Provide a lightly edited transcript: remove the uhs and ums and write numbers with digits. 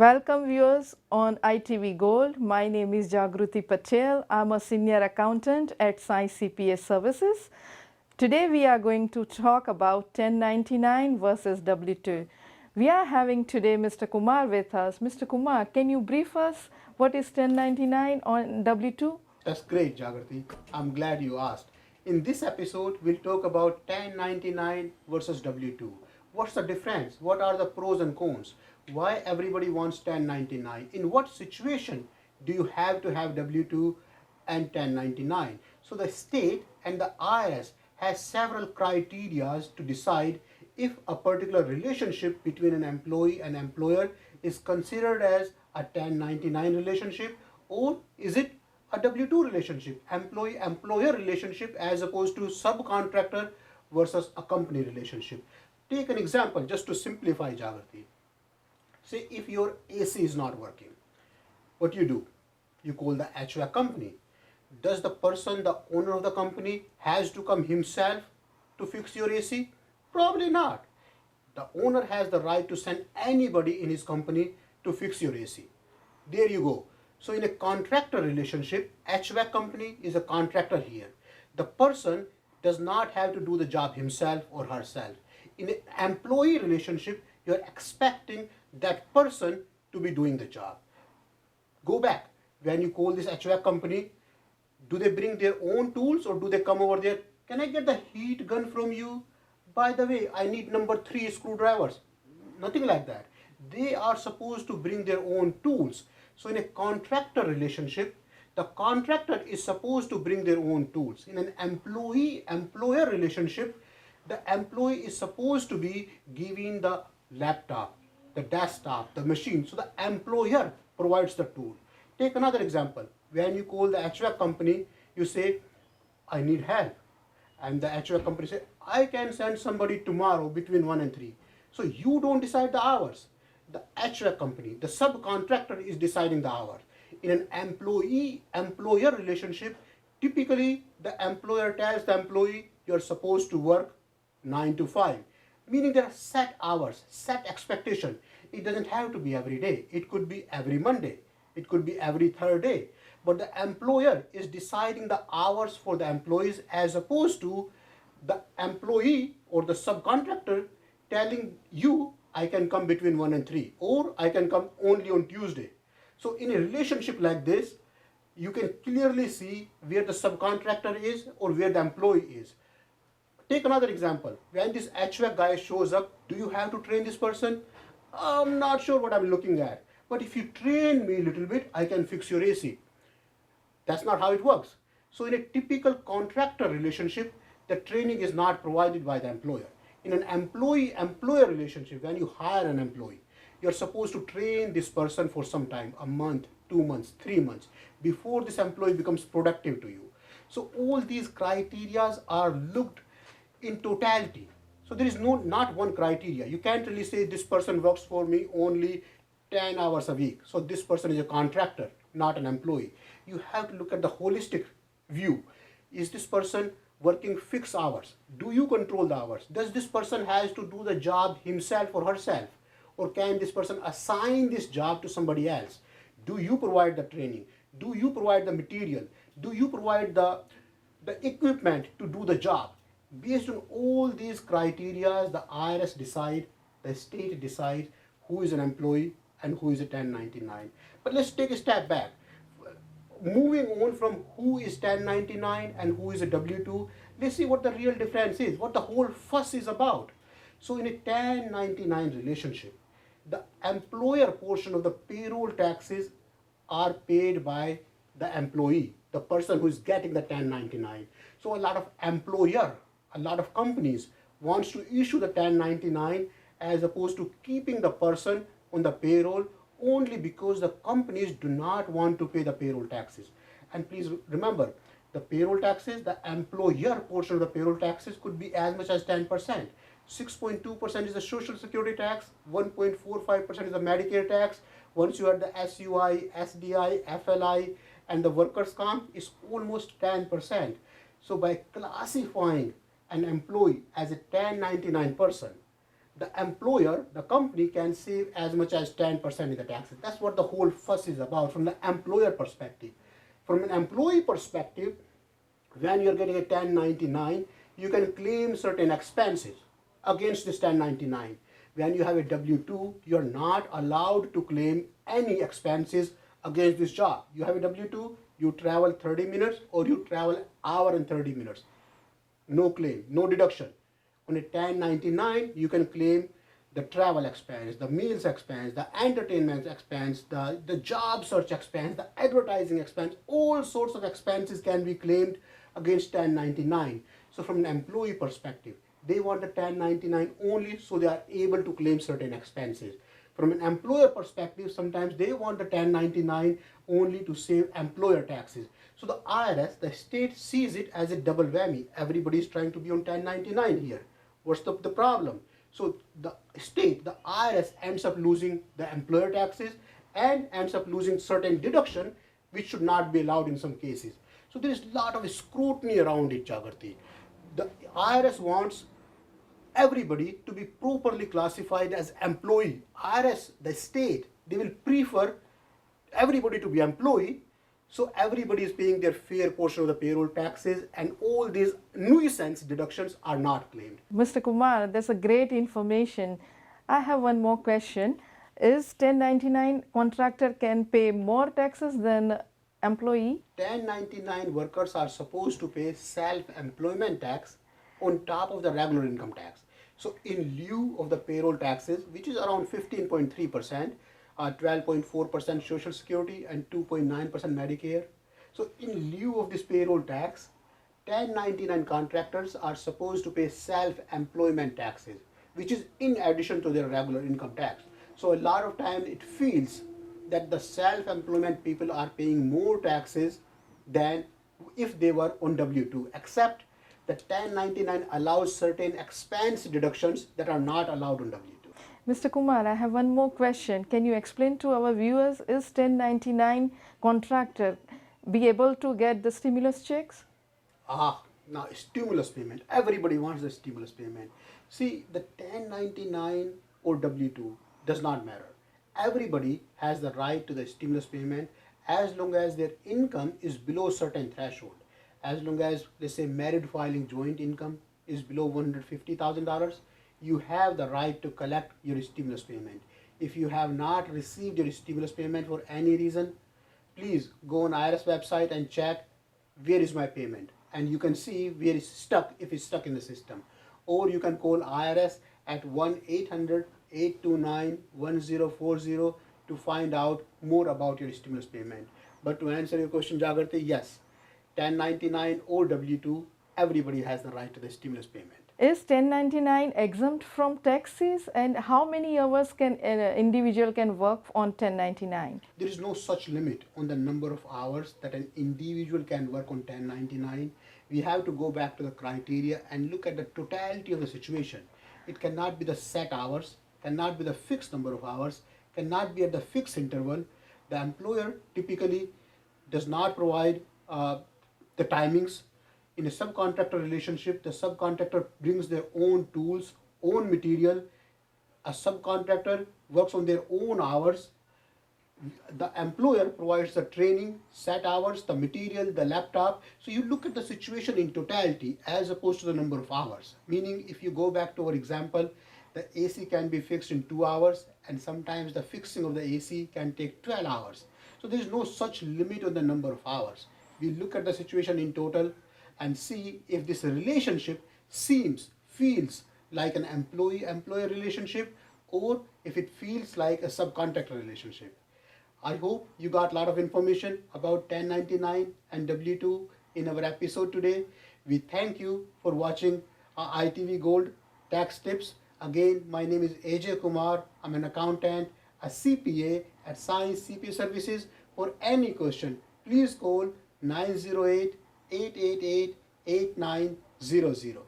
Welcome viewers on ITV Gold. My name is Jagruti Patel. I'm a senior accountant at Sai CPA Services. Today we are going to talk about 1099 versus W2. We are having today Mr. Kumar with us. Mr. Kumar, can you brief us what is 1099 on W2? That's great, Jagruti. I'm glad you asked. In this episode, we'll talk about 1099 versus W2. What's the difference? What are the pros and cons? Why everybody wants 1099? In what situation do you have to have W2 and 1099? So the state and the IRS has several criteria to decide if a particular relationship between an employee and employer is considered as a 1099 relationship or is it a W2 relationship, employee-employer relationship as opposed to subcontractor versus a company relationship. Take an example just to simplify, Jagruti. Say if your AC is not working, what do? You call the HVAC company. Does the person, the owner of the company, has to come himself to fix your AC? Probably not. The owner has the right to send anybody in his company to fix your AC. There you go. So in a contractor relationship, HVAC company is a contractor here. The person does not have to do the job himself or herself. In an employee relationship, you're expecting that person to be doing the job. Go back. When you call this HVAC company, do they bring their own tools or do they come over there? Can I get the heat gun from you? By the way, I need number 3 screwdrivers. Nothing like that. They are supposed to bring their own tools. So in a contractor relationship, the contractor is supposed to bring their own tools. In an employee-employer relationship, the employee is supposed to be giving the laptop, the desktop, the machine. So the employer provides the tool. Take another example. When you call the HVAC company, you say, I need help. And the HVAC company says, I can send somebody tomorrow between 1 and 3. So you don't decide the hours. The HVAC company, the subcontractor is deciding the hour. In an employee-employer relationship, typically the employer tells the employee you're supposed to work 9 to 5, meaning there are set hours, set expectation. It doesn't have to be every day. It could be every Monday. It could be every third day. But the employer is deciding the hours for the employees as opposed to the employee or the subcontractor telling you I can come between 1 and 3 or I can come only on Tuesday. So in a relationship like this, you can clearly see where the subcontractor is or where the employee is. Take another example. When this HVAC guy shows up, do you have to train this person? I'm not sure what I'm looking at. But if you train me a little bit, I can fix your AC. That's not how it works. So in a typical contractor relationship, the training is not provided by the employer. In an employee-employer relationship, when you hire an employee, you're supposed to train this person for some time, a month, 2 months, 3 months, before this employee becomes productive to you. So all these criteria are looked in totality. So there is not one criteria. You can't really say this person works for me only 10 hours a week. So this person is a contractor, not an employee. You have to look at the holistic view. Is this person working fixed hours? Do you control the hours? Does this person has to do the job himself or herself? Or can this person assign this job to somebody else? Do you provide the training? Do you provide the material? Do you provide the equipment to do the job? Based on all these criteria, the IRS decide, the state decides who is an employee and who is a 1099. But let's take a step back. Moving on from who is 1099 and who is a W2, let's see what the real difference is, what the whole fuss is about. So in a 1099 relationship, the employer portion of the payroll taxes are paid by the employee, the person who is getting the 1099. So a lot of a lot of companies wants to issue the 1099 as opposed to keeping the person on the payroll only because the companies do not want to pay the payroll taxes. And please remember, the payroll taxes, the employer portion of the payroll taxes could be as much as 10%. 6.2% is the social security tax, 1.45% is the Medicare tax. Once you add the SUI, SDI, FLI, and the workers' comp, it's almost 10%. So by classifying an employee as a 1099 person, the employer, the company can save as much as 10% in the taxes. That's what the whole fuss is about from the employer perspective. From an employee perspective, when you're getting a 1099, you can claim certain expenses against this 1099. When you have a W-2, you're not allowed to claim any expenses against this job. You have a W-2, you travel 30 minutes or you travel hour and 30 minutes. No claim, no deduction. On a 1099, you can claim the travel expense, the meals expense, the entertainment expense, the job search expense, the advertising expense, all sorts of expenses can be claimed against 1099. So from an employee perspective, they want the 1099 only so they are able to claim certain expenses. From an employer perspective, sometimes they want the 1099 only to save employer taxes. So the IRS, the state, sees it as a double whammy. Everybody is trying to be on 1099 here. What's the problem? So the state, the IRS ends up losing the employer taxes and ends up losing certain deduction which should not be allowed in some cases. So there is a lot of scrutiny around it, Jagrati. The IRS wants everybody to be properly classified as employee. IRS, the state, they will prefer everybody to be employee, so everybody is paying their fair portion of the payroll taxes and all these nuisance deductions are not claimed. Mr. Kumar, that's a great information. I have one more question. Is 1099 contractor can pay more taxes than employee? 1099 workers are supposed to pay self-employment tax on top of the regular income tax. So in lieu of the payroll taxes, which is around 15.3%, 12.4% Social Security and 2.9% Medicare. So in lieu of this payroll tax, 1099 contractors are supposed to pay self-employment taxes, which is in addition to their regular income tax. So a lot of time it feels that the self-employment people are paying more taxes than if they were on W-2, except that 1099 allows certain expense deductions that are not allowed on W-2. Mr. Kumar, I have one more question. Can you explain to our viewers, is 1099 contractor be able to get the stimulus checks? Now stimulus payment. Everybody wants the stimulus payment. See, the 1099 or W-2 does not matter. Everybody has the right to the stimulus payment as long as their income is below certain threshold. As long as, let's say, married filing joint income is below $150,000, you have the right to collect your stimulus payment. If you have not received your stimulus payment for any reason, please go on IRS website and check where is my payment, and you can see where it's stuck if it's stuck in the system. Or you can call IRS at 1-800-829-1040 to find out more about your stimulus payment. But to answer your question, Jagrati, yes, 1099 or W-2, everybody has the right to the stimulus payment. Is 1099 exempt from taxes, and how many hours can an individual can work on 1099? There is no such limit on the number of hours that an individual can work on 1099. We have to go back to the criteria and look at the totality of the situation. It cannot be the set hours, cannot be the fixed number of hours, cannot be at the fixed interval. The employer typically does not provide the timings. In a subcontractor relationship, the subcontractor brings their own tools, own material. A subcontractor works on their own hours. The employer provides the training, set hours, the material, the laptop. So you look at the situation in totality as opposed to the number of hours. Meaning, if you go back to our example, the AC can be fixed in 2 hours, and sometimes the fixing of the AC can take 12 hours. So there is no such limit on the number of hours. We look at the situation in total and see if this relationship feels like an employee-employer relationship, or if it feels like a subcontractor relationship. I hope you got a lot of information about 1099 and W-2 in our episode today. We thank you for watching ITV Gold Tax Tips. Again, my name is AJ Kumar. I'm an accountant, a CPA at Science CPA Services. For any question, please call 908-888-8900.